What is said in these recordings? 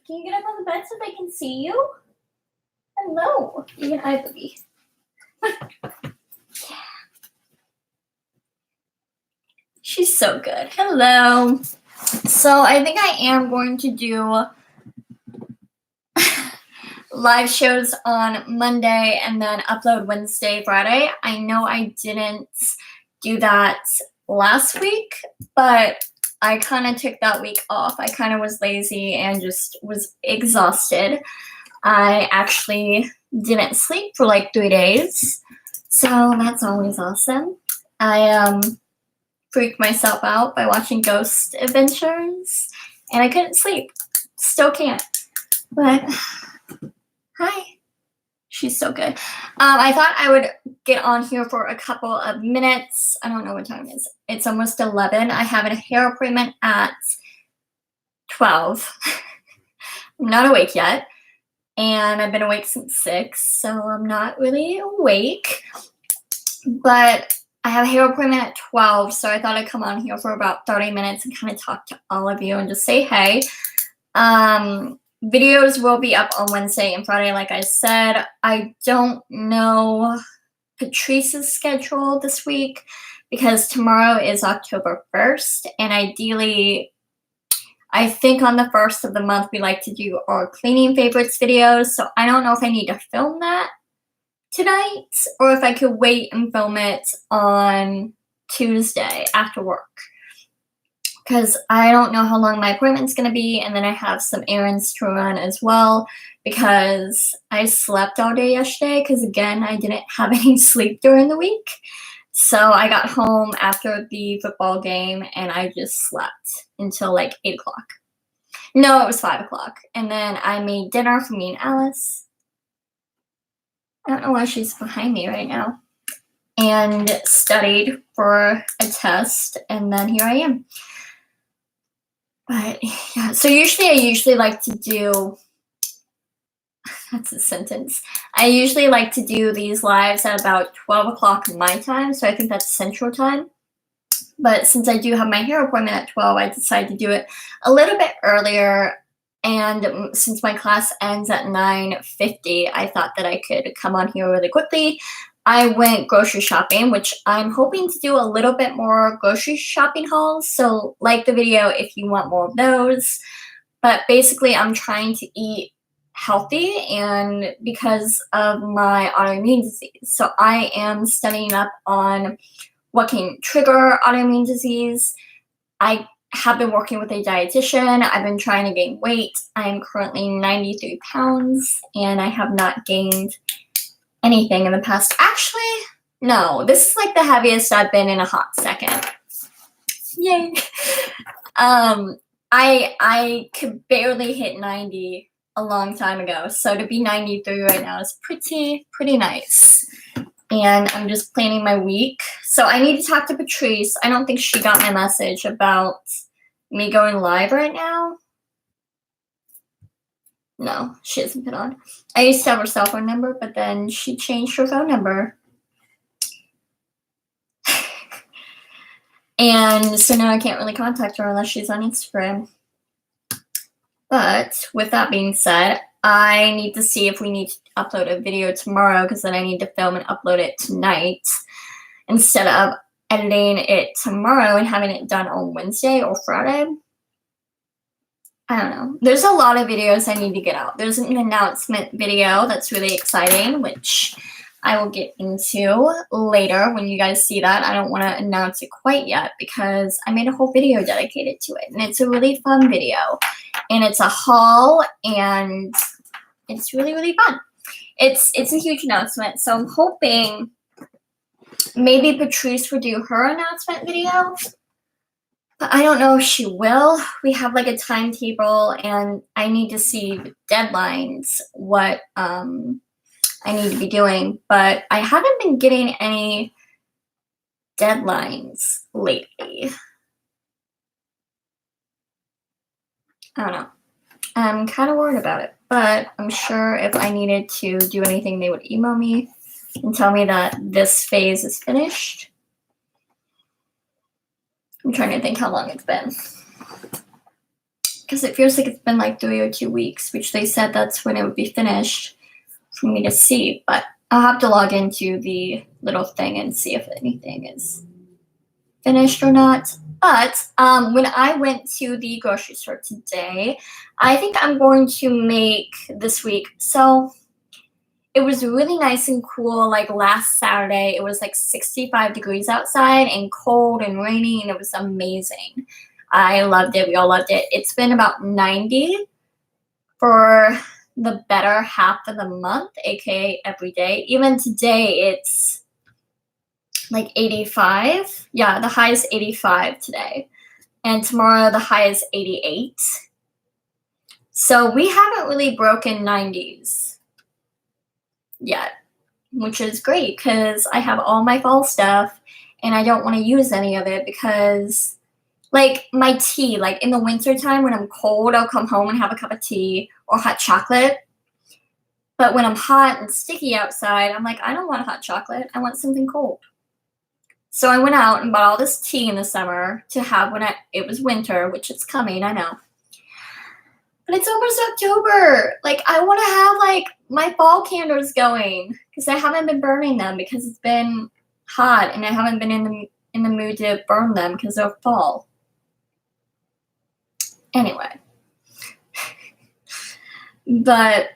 Can you get up on the bed so they can see you? Hello. You can hi, baby. Yeah. She's so good. Hello. So I think I am going to do live shows on Monday and then upload Wednesday, Friday. I know I didn't do that last week, but I kind of took that week off. I kind of was lazy and just was exhausted. I actually didn't sleep for like 3 days, so that's always awesome. I freaked myself out by watching Ghost Adventures, and I couldn't sleep. Still can't. But hi. She's so good. I thought I would get on here for a couple of minutes. I don't know what time it is. It's almost 11. I have a hair appointment at 12. I'm not awake yet. And I've been awake since 6, so I'm not really awake. But I have a hair appointment at 12, so I thought I'd come on here for about 30 minutes and kind of talk to all of you and just say hey. Videos will be up on Wednesday and Friday, like I said. I don't know Patrice's schedule this week because tomorrow is October 1st, and ideally, I think on the 1st of the month, we like to do our cleaning favorites videos, so I don't know if I need to film that tonight or if I could wait and film it on Tuesday after work. Because I don't know how long my appointment's going to be, and then I have some errands to run as well because I slept all day yesterday because, again, I didn't have any sleep during the week. So I got home after the football game, and I just slept until like 8 o'clock. No, it was 5 o'clock. And then I made dinner for me and Alice. I don't know why she's behind me right now. And studied for a test, and then here I am. But yeah, so I usually like to do, that's a sentence. I usually like to do these lives at about 12 o'clock my time, so I think that's Central Time. But since I do have my hair appointment at 12, I decided to do it a little bit earlier. And since my class ends at 9:50, I thought that I could come on here really quickly. I went grocery shopping, which I'm hoping to do a little bit more grocery shopping hauls. So like the video if you want more of those. But basically, I'm trying to eat healthy and because of my autoimmune disease. So I am studying up on what can trigger autoimmune disease. I have been working with a dietitian. I've been trying to gain weight. I am currently 93 pounds and I have not gained anything in the past. Actually, no, this is like the heaviest I've been in a hot second. Yay. I could barely hit 90 a long time ago. So to be 93 right now is pretty nice. And I'm just planning my week. So I need to talk to Patrice. I don't think she got my message about me going live right now. No, she hasn't been on. I used to have her cell phone number, but then she changed her phone number. And so now I can't really contact her unless she's on Instagram. But with that being said, I need to see if we need to upload a video tomorrow because then I need to film and upload it tonight instead of editing it tomorrow and having it done on Wednesday or Friday. I don't know. There's a lot of videos I need to get out. There's an announcement video that's really exciting, which I will get into later when you guys see that. I don't want to announce it quite yet because I made a whole video dedicated to it. And it's a really fun video. And it's a haul and it's really fun. It's a huge announcement. So I'm hoping maybe Patrice will do her announcement video. But I don't know if she will. We have like a timetable and I need to see deadlines, what I need to be doing. But I haven't been getting any deadlines lately. I don't know. I'm kind of worried about it. But I'm sure if I needed to do anything, they would email me and tell me that this phase is finished. I'm trying to think how long it's been. because it feels like it's been like 3 or 2 weeks, which they said that's when it would be finished for me to see. But I'll have to log into the little thing and see if anything is finished or not. But when I went to the grocery store today, I think I'm going to make this week. So it was really nice and cool. Like last Saturday, it was like 65 degrees outside and cold and rainy, and it was amazing. I loved it. We all loved it. It's been about 90 for the better half of the month, aka every day. Even today, it's like 85. Yeah, the high is 85 today. And tomorrow, the high is 88. So we haven't really broken 90s yet, which is great because I have all my fall stuff and I don't want to use any of it because, like, my tea, like in the wintertime when I'm cold, I'll come home and have a cup of tea or hot chocolate. But when I'm hot and sticky outside, I'm like, I don't want hot chocolate. I want something cold. So I went out and bought all this tea in the summer to have when it was winter, which it's coming, I know. But it's almost October. Like, I want to have, like, my fall candles going because I haven't been burning them because it's been hot and I haven't been in the mood to burn them because they're fall. Anyway. But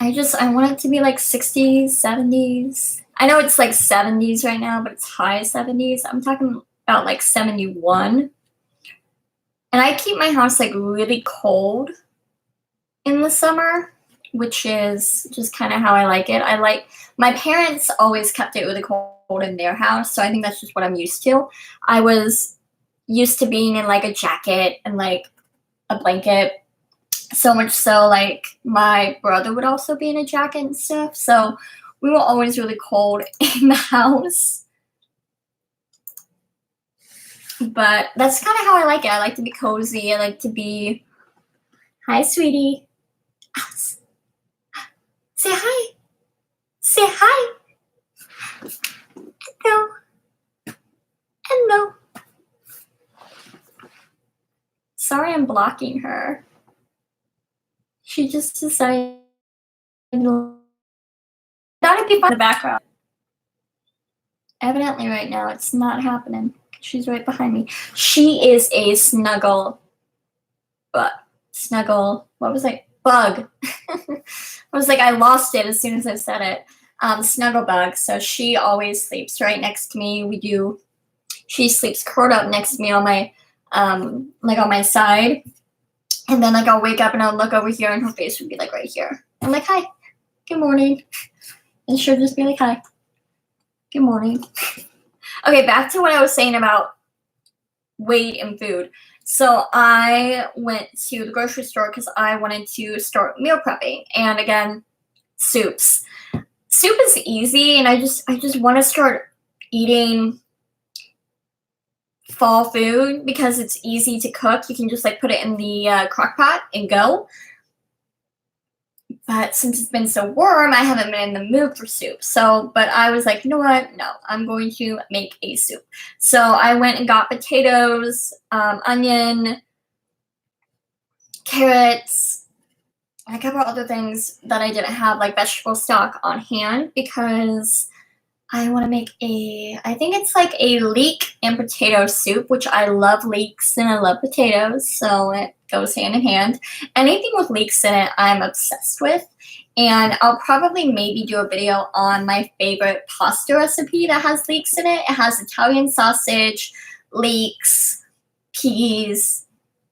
I want it to be like 60s, 70s. I know it's like 70s right now, but it's high 70s. I'm talking about like 71. And I keep my house like really cold in the summer, which is just kind of how I like it. My parents always kept it really cold in their house, so I think that's just what I'm used to. I was used to being in like a jacket and like a blanket. So much so, like, my brother would also be in a jacket and stuff. So we were always really cold in the house. But that's kind of how I like it. I like to be cozy. I like to be... Hi, sweetie. Say hi. Say hi. Hello. Hello. Sorry I'm blocking her. She just decided to be in the background. Evidently right now it's not happening. She's right behind me. She is a snuggle, what was I? Bug. I was like, I lost it as soon as I said it. Snuggle bug. So she always sleeps right next to me. She sleeps curled up next to me on my, like on my side. And then, like, I'll wake up and I'll look over here and her face would be, like, right here. I'm like, hi, good morning. And she'll just be like, hi, good morning. Okay, back to what I was saying about weight and food. So I went to the grocery store because I wanted to start meal prepping. And, again, soups. Soup is easy, and I just want to start eating fall food because it's easy to cook. You can just like put it in the crock pot and go. But since it's been so warm, I haven't been in the mood for soup. So, but I was like, you know what? No, I'm going to make a soup. So I went and got potatoes, onion, carrots, and a couple other things that I didn't have, like vegetable stock on hand because I want to make I think it's like a leek and potato soup, which I love leeks and I love potatoes, so it goes hand in hand. Anything with leeks in it, I'm obsessed with. And I'll probably maybe do a video on my favorite pasta recipe that has leeks in it. It has Italian sausage, leeks, peas,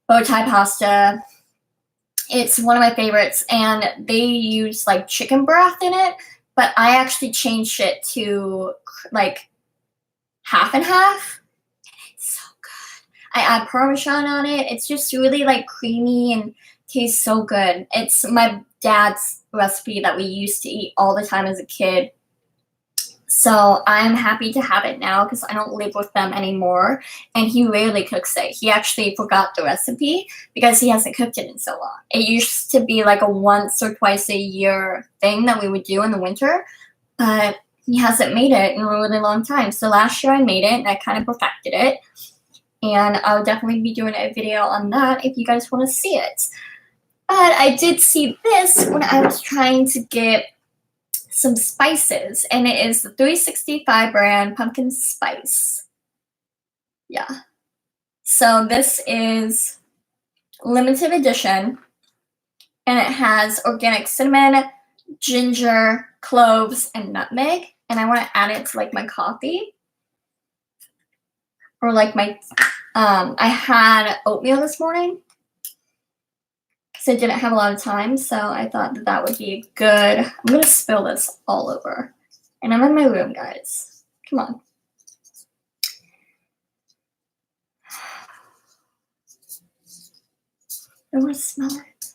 bow tie pasta. It's one of my favorites, and they use like chicken broth in it. But I actually changed it to like half and half. It's so good. I add Parmesan on it. It's just really like creamy and tastes so good. It's my dad's recipe that we used to eat all the time as a kid. So I'm happy to have it now because I don't live with them anymore. And he rarely cooks it. He actually forgot the recipe because he hasn't cooked it in so long. It used to be like a once or twice a year thing that we would do in the winter. But he hasn't made it in a really long time. So last year I made it and I kind of perfected it. and I'll definitely be doing a video on that if you guys want to see it. But I did see this when I was trying to get some spices, and it is the 365 brand pumpkin spice. Yeah. So this is limited edition, and it has organic cinnamon, ginger, cloves, and nutmeg. And I want to add it to like my coffee or like my, I had oatmeal this morning because I didn't have a lot of time. So I thought that that would be good. I'm going to spill this all over. And I'm in my room, guys. Come on. I want to smell it.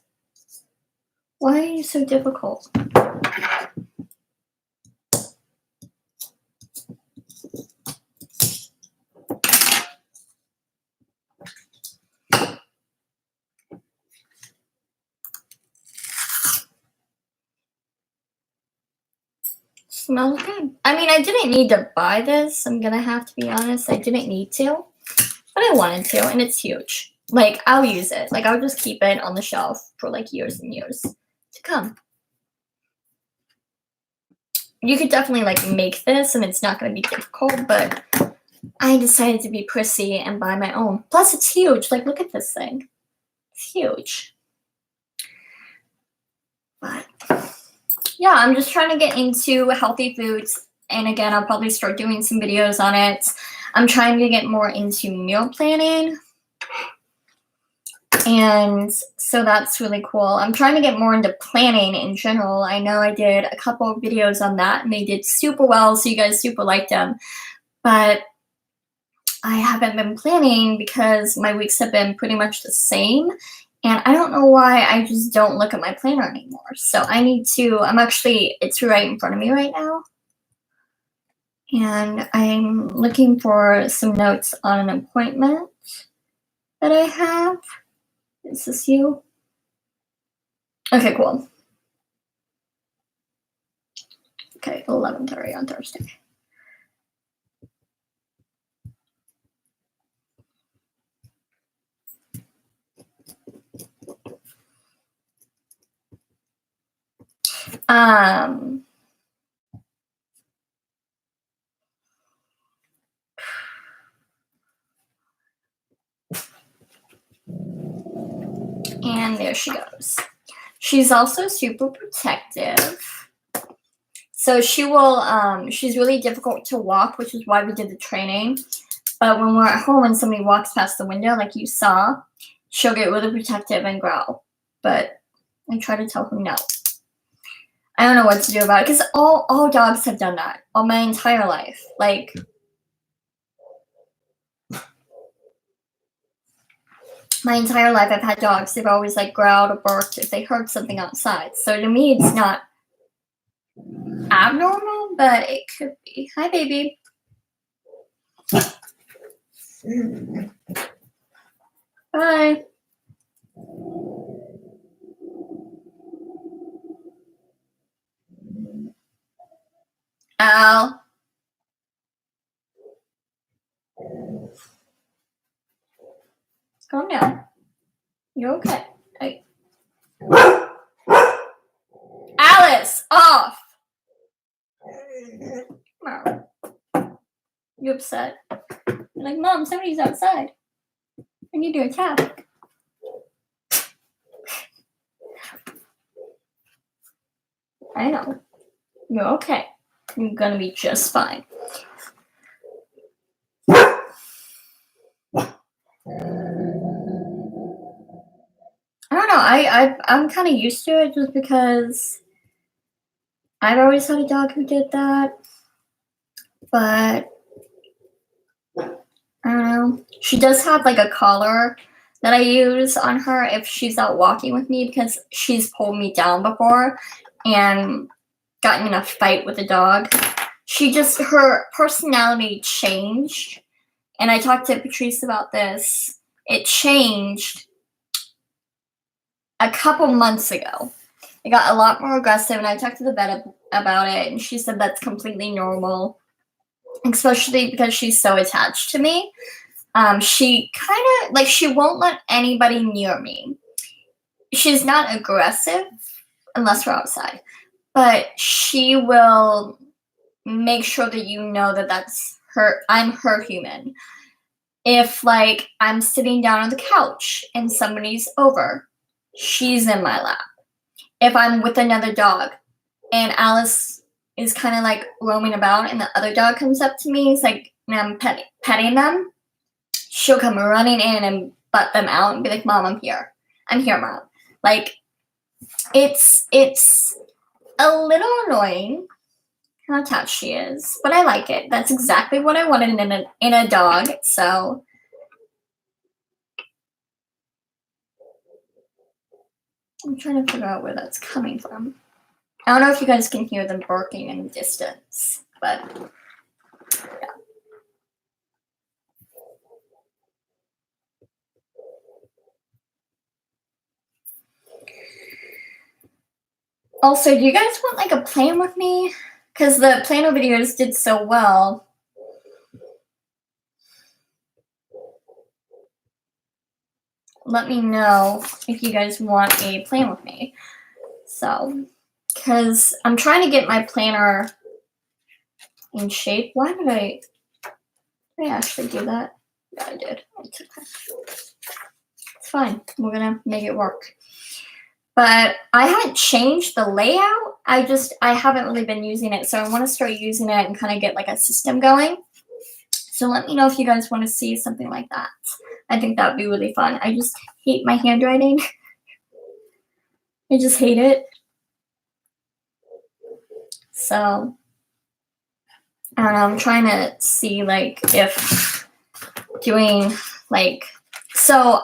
Why are you so difficult? Smells good. I mean, I didn't need to buy this. I'm gonna have to be honest. I didn't need to, but I wanted to, and it's huge. Like, I'll use it. Like, I'll just keep it on the shelf for like years and years to come. You could definitely like make this, and it's not gonna be difficult, but I decided to be prissy and buy my own. Plus, it's huge. Like, look at this thing. It's huge. But yeah, I'm just trying to get into healthy foods. And again, I'll probably start doing some videos on it. I'm trying to get more into meal planning. And so that's really cool. I'm trying to get more into planning in general. I know I did a couple of videos on that and they did super well. So you guys super liked them. But I haven't been planning because my weeks have been pretty much the same. And I don't know why I just don't look at my planner anymore. So I need to, it's right in front of me right now. And I'm looking for some notes on an appointment that I have. Is this you? Okay, cool. Okay, 11:30 on Thursday. And there she goes. She's also super protective. So she will, she's really difficult to walk, which is why we did the training. But when we're at home and somebody walks past the window, like you saw, she'll get really protective and growl. But I try to tell her no. I don't know what to do about it because all dogs have done that all my entire life. Like, my entire life I've had dogs. They've always like growled or barked if they heard something outside. So to me, it's not abnormal, but it could be. Hi, baby. Bye. Al. Calm down. You're okay. Hey. Alice, off. Come on. You upset? You're like, Mom, somebody's outside. I need to attack. I know. You're okay. You're gonna be just fine. I don't know. I'm kind of used to it just because I've always had a dog who did that. But I don't know. She does have like a collar that I use on her if she's out walking with me because she's pulled me down before and gotten in a fight with a dog. Her personality changed. And I talked to Patrice about this. It changed a couple months ago. It got a lot more aggressive, and I talked to the vet about it, and she said that's completely normal, especially because she's so attached to me. She kind of like she won't let anybody near me. She's not aggressive unless we're outside, but she will make sure that you know that that's her. I'm her human. If like I'm sitting down on the couch and somebody's over, she's in my lap. If I'm with another dog and Alice is kind of like roaming about and the other dog comes up to me, it's like, and I'm petting them, she'll come running in and butt them out and be like, Mom, I'm here. I'm here, Mom. Like, it's a little annoying how attached she is, but I like it. That's exactly what I wanted in a dog, so. I'm trying to figure out where that's coming from. I don't know if you guys can hear them barking in the distance, but yeah. Also, do you guys want like a plan with me? Because the Plano videos did so well. Let me know if you guys want a plan with me. So, because I'm trying to get my planner in shape. Why did I actually do that? Yeah, I did. It's okay. It's fine. We're gonna make it work. But I haven't changed the layout. I haven't really been using it. So I want to start using it and kind of get like a system going. So let me know if you guys want to see something like that. I think that would be really fun. I just hate my handwriting. I just hate it. So I don't know. I'm trying to see like if doing like. So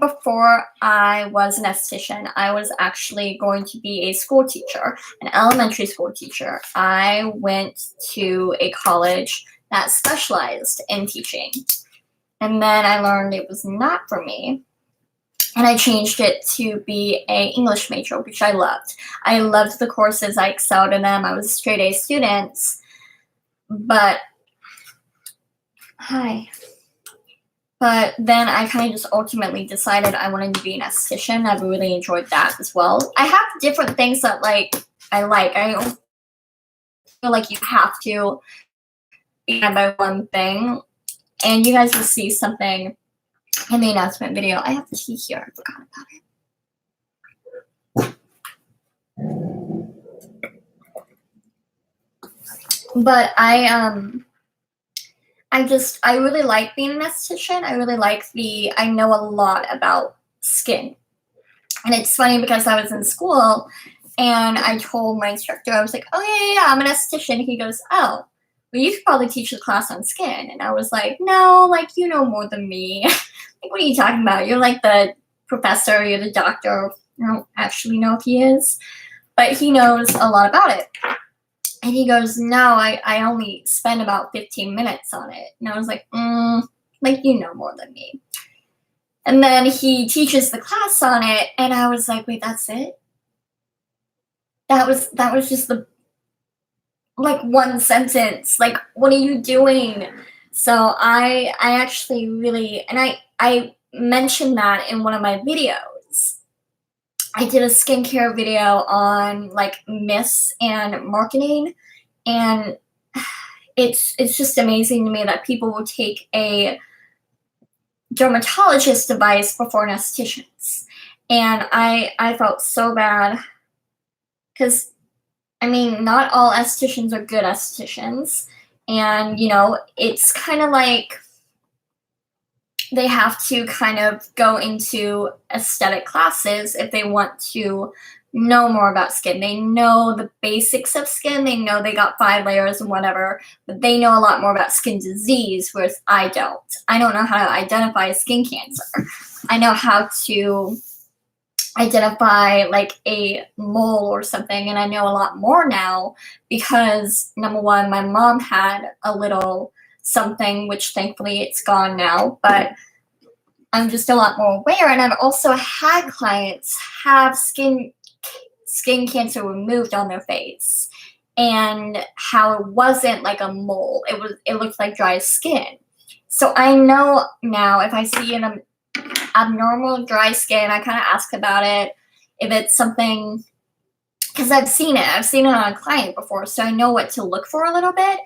before I was an esthetician, I was actually going to be a school teacher, an elementary school teacher. I went to a college that specialized in teaching. And then I learned it was not for me. And I changed it to be an English major, which I loved. I loved the courses. I excelled in them. I was a straight A student. But then I kind of just ultimately decided I wanted to be an esthetician. I really enjoyed that as well. I have different things that I like. I don't feel like you have to be by one thing. And you guys will see something in the announcement video. I have the tea here. I forgot about it. But I really like being an esthetician. I really like I know a lot about skin. And it's funny because I was in school and I told my instructor, I was like, oh yeah, I'm an esthetician. He goes, oh, well, you could probably teach a class on skin. And I was like, no, like, you know more than me. Like, what are you talking about? You're like the professor, you're the doctor. I don't actually know if he is, but he knows a lot about it. And he goes, no, I only spend about 15 minutes on it. And I was like, like, you know more than me. And then he teaches the class on it, and I was like, wait, that's it? That was just the, like, one sentence. Like, what are you doing? So I actually really, and I mentioned that in one of my videos. I did a skincare video on like myths and marketing, and it's just amazing to me that people will take a dermatologist advice before an esthetician's. And I felt so bad because, I mean, not all estheticians are good estheticians. And, you know, it's kind of like they have to kind of go into aesthetic classes if they want to know more about skin. They know the basics of skin. They know they got 5 layers and whatever, but they know a lot more about skin disease, whereas I don't. I don't know how to identify skin cancer. I know how to identify like a mole or something, and I know a lot more now because, number one, my mom had a little something, which thankfully it's gone now, but I'm just a lot more aware. And I've also had clients have skin cancer removed on their face, and how it wasn't like a mole. It looked like dry skin. So I know now if I see an abnormal dry skin, I kind of ask about it. If it's something, because I've seen it on a client before, so I know what to look for a little bit.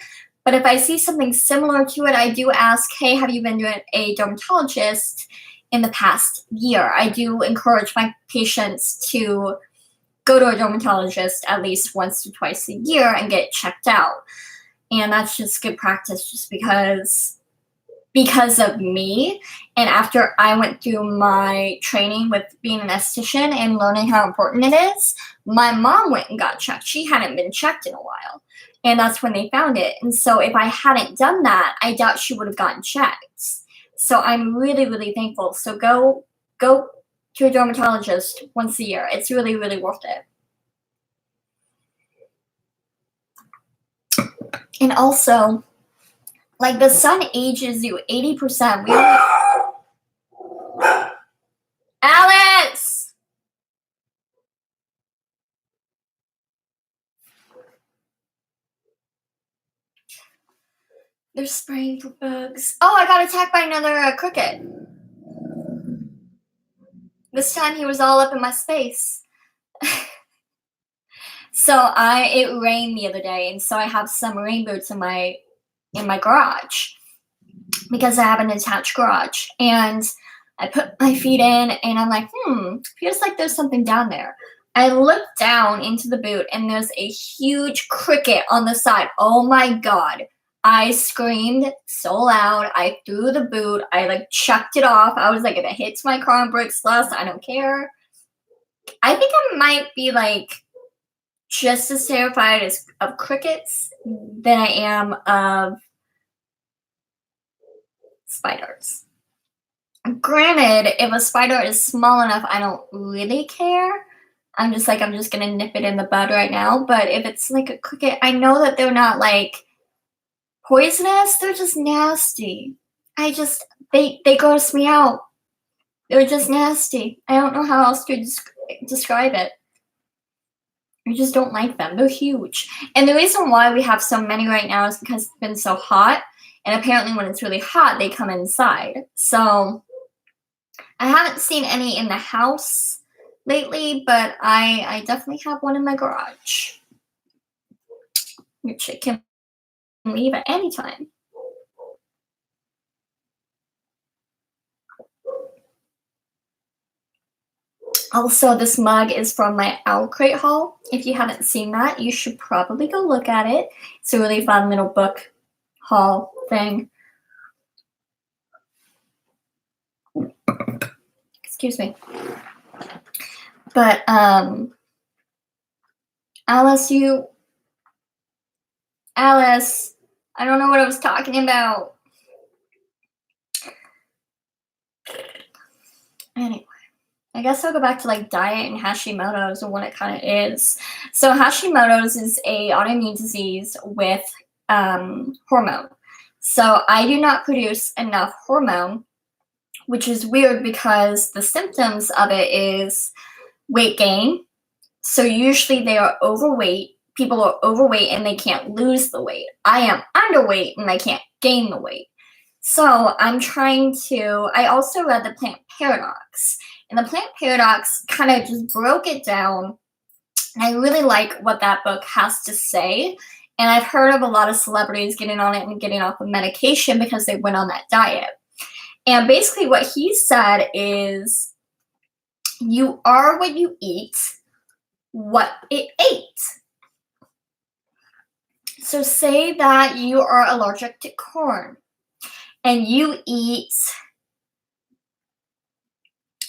But if I see something similar to it, I do ask, hey, have you been to a dermatologist in the past year? I do encourage my patients to go to a dermatologist at least once or twice a year and get checked out. And that's just good practice, just because of me. And after I went through my training with being an esthetician and learning how important it is, my mom went and got checked. She hadn't been checked in a while. And that's when they found it. And so if I hadn't done that, I doubt she would have gotten checked. So I'm really, really thankful. So go to a dermatologist once a year. It's really, really worth it. And also, like, the sun ages you 80%. Alice! They're spraying for bugs. Oh, I got attacked by another cricket. This time he was all up in my space. So it rained the other day, and so I have some rain boots in my garage because I have an attached garage. And I put my feet in, and I'm like, feels like there's something down there. I look down into the boot, and there's a huge cricket on the side. Oh my God. I screamed so loud. I threw the boot. I like chucked it off. I was like, if it hits my car and breaks glass, I don't care. I think I might be like just as terrified of crickets than I am of spiders. Granted, if a spider is small enough, I don't really care. I'm just gonna nip it in the bud right now. But if it's like a cricket, I know that they're not like poisonous. They're just nasty. They gross me out. They're just nasty. I don't know how else to describe it. I just don't like them. They're huge. And the reason why we have so many right now is because it's been so hot. And apparently when it's really hot, they come inside. So I haven't seen any in the house lately, but I definitely have one in my garage, which it can leave at any time. Also, this mug is from my Owl Crate haul. If you haven't seen that, you should probably go look at it. It's a really fun little book haul thing. Excuse me. But, Alice, I don't know what I was talking about. Anyway, I guess I'll go back to like diet and Hashimoto's and what it kind of is. So Hashimoto's is a autoimmune disease with hormone. So I do not produce enough hormone, which is weird because the symptoms of it is weight gain. So usually they are overweight. People are overweight and they can't lose the weight. I am underweight and I can't gain the weight. So I also read The Plant Paradox. And The Plant Paradox kind of just broke it down. And I really like what that book has to say. And I've heard of a lot of celebrities getting on it and getting off of medication because they went on that diet. And basically what he said is, you are what you eat, what it ate. So say that you are allergic to corn and you eat,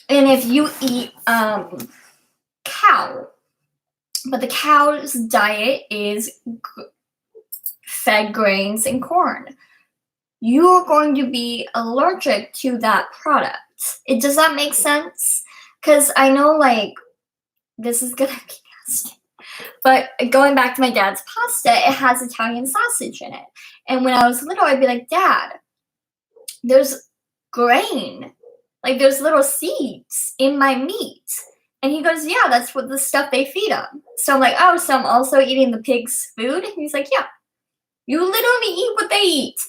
and if you eat cow, but the cow's diet is fed grains and corn, you're going to be allergic to that product. Does that make sense? Because I know, like, this is gonna be nasty. But going back to my dad's pasta, it has Italian sausage in it. And when I was little, I'd be like, Dad, there's grain. Like, there's little seeds in my meat. And he goes, yeah, that's what the stuff they feed them. So I'm like, oh, so I'm also eating the pig's food? And he's like, yeah. You literally eat what they eat.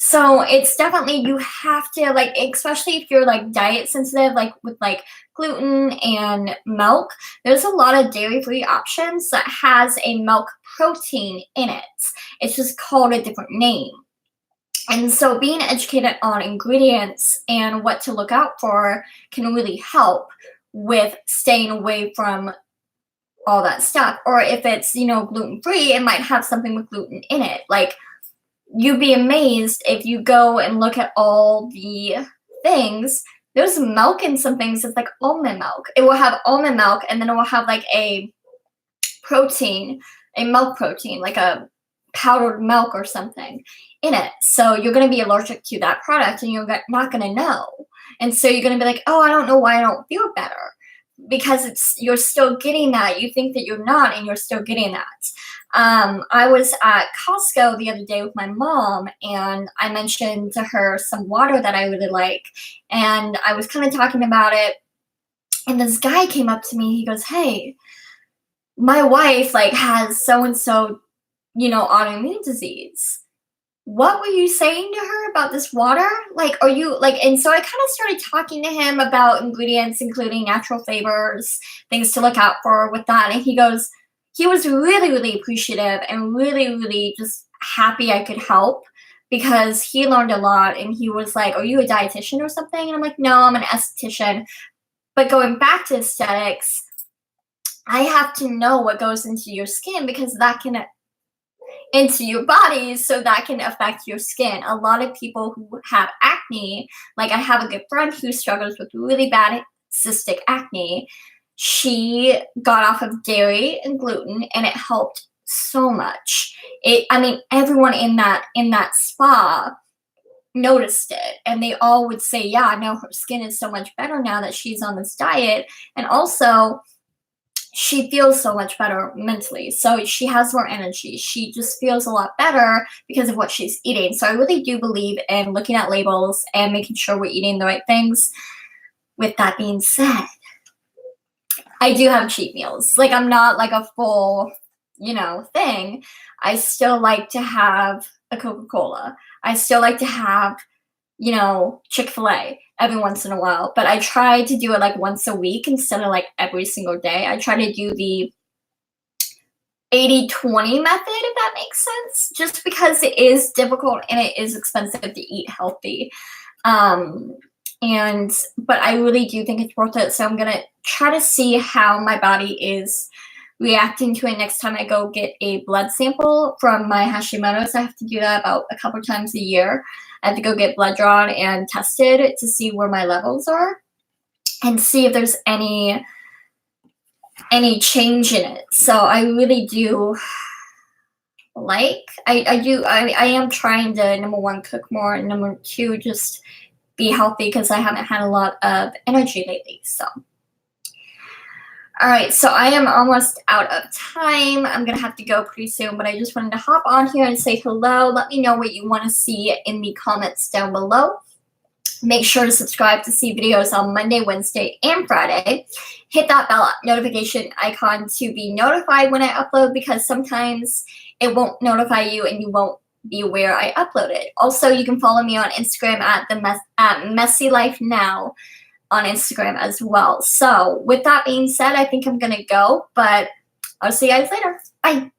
So it's definitely, you have to, like, especially if you're like diet sensitive, like with like gluten and milk, there's a lot of dairy-free options that has a milk protein in it. It's just called a different name. And so being educated on ingredients and what to look out for can really help with staying away from all that stuff. Or if it's, gluten free, it might have something with gluten in it. Like, you'd be amazed if you go and look at all the things. There's milk in some things that's like almond milk. It will have almond milk, and then it will have like a protein, a milk protein, like a powdered milk or something in it. So you're going to be allergic to that product, and you're not going to know. And so you're going to be like, oh, I don't know why I don't feel better. Because you're still getting that. You think that you're not, and you're still getting that. I was at Costco the other day with my mom, and I mentioned to her some water that I really like, and I was kind of talking about it, and this guy came up to me. He goes, hey, my wife like has so and so, autoimmune disease. What were you saying to her about this water? Like, are you like, and so I kind of started talking to him about ingredients, including natural flavors, things to look out for with that. And he was really, really appreciative and really, really just happy I could help, because he learned a lot. And he was like, are you a dietitian or something? And I'm like, no, I'm an esthetician. But going back to aesthetics, I have to know what goes into your skin, because that can into your body, so that can affect your skin. A lot of people who have acne, like I have a good friend who struggles with really bad cystic acne. She got off of dairy and gluten, and it helped so much. Everyone in that spa noticed it, and they all would say, yeah, no, her skin is so much better now that she's on this diet. And also, she feels so much better mentally. So she has more energy. She just feels a lot better because of what she's eating. So I really do believe in looking at labels and making sure we're eating the right things. With that being said, I do have cheat meals. Like, I'm not like a full, thing. I still like to have a Coca-Cola. I still like to have, Chick-fil-A every once in a while, but I try to do it like once a week instead of like every single day. I try to do the 80-20 method, if that makes sense, just because it is difficult and it is expensive to eat healthy. But I really do think it's worth it. So I'm going to try to see how my body is reacting to it next time I go get a blood sample from my Hashimoto's. I have to do that about a couple times a year. I have to go get blood drawn and tested to see where my levels are and see if there's any change in it. So I really do I am trying to, number one, cook more, and number two, just be healthy, because I haven't had a lot of energy lately. So all right, so I am almost out of time. I'm going to have to go pretty soon, but I just wanted to hop on here and say hello. Let me know what you want to see in the comments down below. Make sure to subscribe to see videos on Monday, Wednesday, and Friday. Hit that bell notification icon to be notified when I upload, because sometimes it won't notify you and you won't be aware I uploaded. Also, you can follow me on Instagram at Messy Life Now on Instagram as well. So with that being said, I think I'm going to go, but I'll see you guys later. Bye.